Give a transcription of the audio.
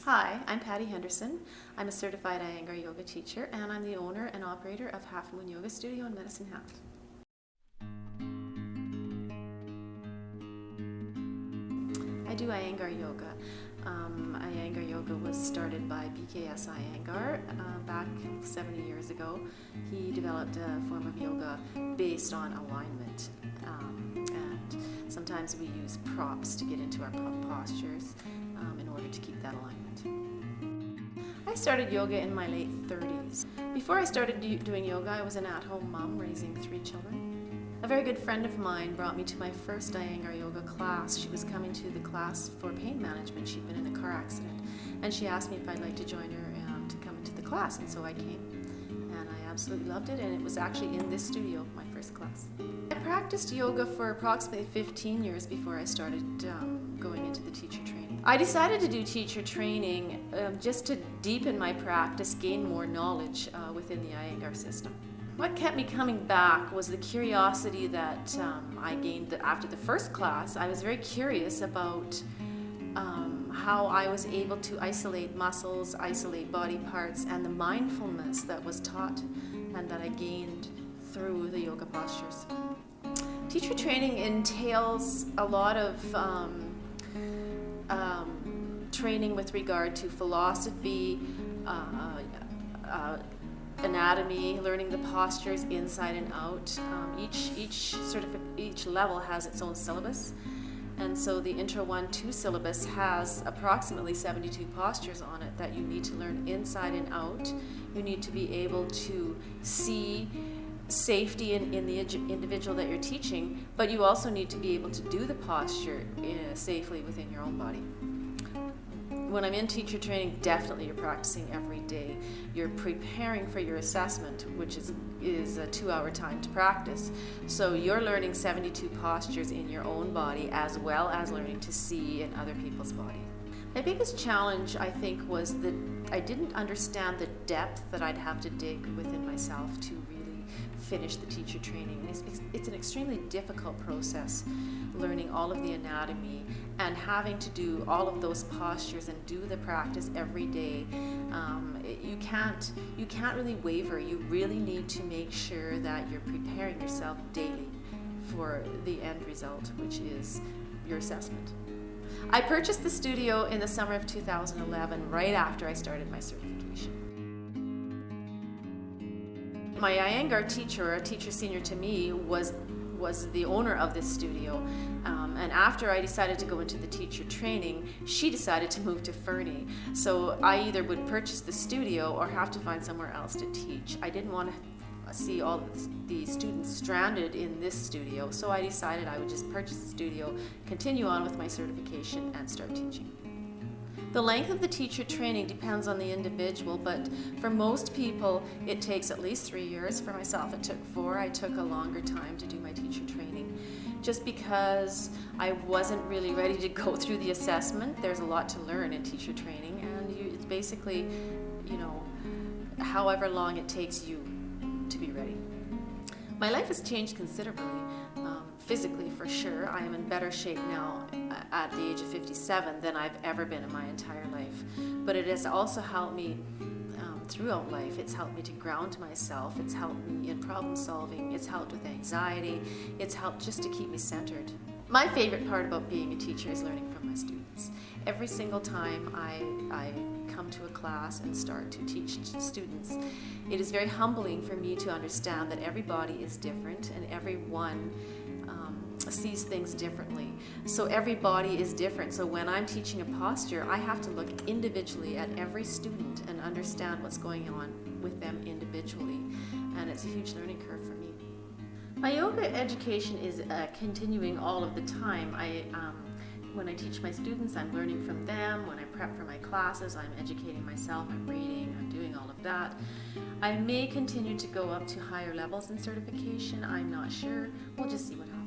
Hi, I'm Patty Henderson. I'm a certified Iyengar yoga teacher, and I'm the owner and operator of Half Moon Yoga Studio in Medicine Hat. I do Iyengar yoga. Iyengar yoga was started by BKS Iyengar back 70 years ago. He developed a form of yoga based on alignment. And sometimes we use props to get into our postures in order to keep that alignment. I started yoga in my late 30s. Before I started doing yoga, I was an at-home mom raising 3 children. A very good friend of mine brought me to my first Iyengar yoga class. She was coming to the class for pain management. She'd been in a car accident, and she asked me if I'd like to join her to come into the class, and so I came. And I absolutely loved it, and it was actually in this studio, my first class. I practiced yoga for approximately 15 years before I started going into the teacher training. I decided to do teacher training just to deepen my practice, gain more knowledge within the Iyengar system. What kept me coming back was the curiosity that I gained after the first class. I was very curious about how I was able to isolate muscles, isolate body parts, and the mindfulness that was taught and that I gained through the yoga postures. Teacher training entails a lot of training with regard to philosophy, anatomy, learning the postures inside and out. Each level has its own syllabus, and so the Intro 1-2 syllabus has approximately 72 postures on it that you need to learn inside and out. You need to be able to see safety in the individual that you're teaching, but you also need to be able to do the posture safely within your own body. When I'm in teacher training, definitely you're practicing every day. You're preparing for your assessment, which is a 2-hour time to practice. So you're learning 72 postures in your own body as well as learning to see in other people's body. My biggest challenge, I think, was that I didn't understand the depth that I'd have to dig within myself to really finish the teacher training. It's an extremely difficult process, learning all of the anatomy and having to do all of those postures and do the practice every day. You can't really waver. You really need to make sure that you're preparing yourself daily for the end result, which is your assessment. I purchased the studio in the summer of 2011, right after I started my certification. My Iyengar teacher, or a teacher senior to me, was the owner of this studio. And after I decided to go into the teacher training, she decided to move to Fernie. So I either would purchase the studio or have to find somewhere else to teach. I didn't want to see all of the students stranded in this studio, so I decided I would just purchase the studio, continue on with my certification, and start teaching. The length of the teacher training depends on the individual, but for most people it takes at least 3 years. For myself it took 4. I took a longer time to do my teacher training just because I wasn't really ready to go through the assessment. There's a lot to learn in teacher training, and it's basically, however long it takes you to be ready. My life has changed considerably. Physically, for sure. I am in better shape now at the age of 57 than I've ever been in my entire life. But it has also helped me throughout life. It's helped me to ground myself. It's helped me in problem solving. It's helped with anxiety. It's helped just to keep me centered. My favorite part about being a teacher is learning from my students. Every single time I come to a class and start to teach students, it is very humbling for me to understand that everybody is different and everyone sees things differently. So every body is different. So when I'm teaching a posture, I have to look individually at every student and understand what's going on with them individually. And it's a huge learning curve for me. My yoga education is continuing all of the time. When I teach my students, I'm learning from them. When I prep for my classes, I'm educating myself, I'm reading, I'm doing all of that. I may continue to go up to higher levels in certification. I'm not sure. We'll just see what happens.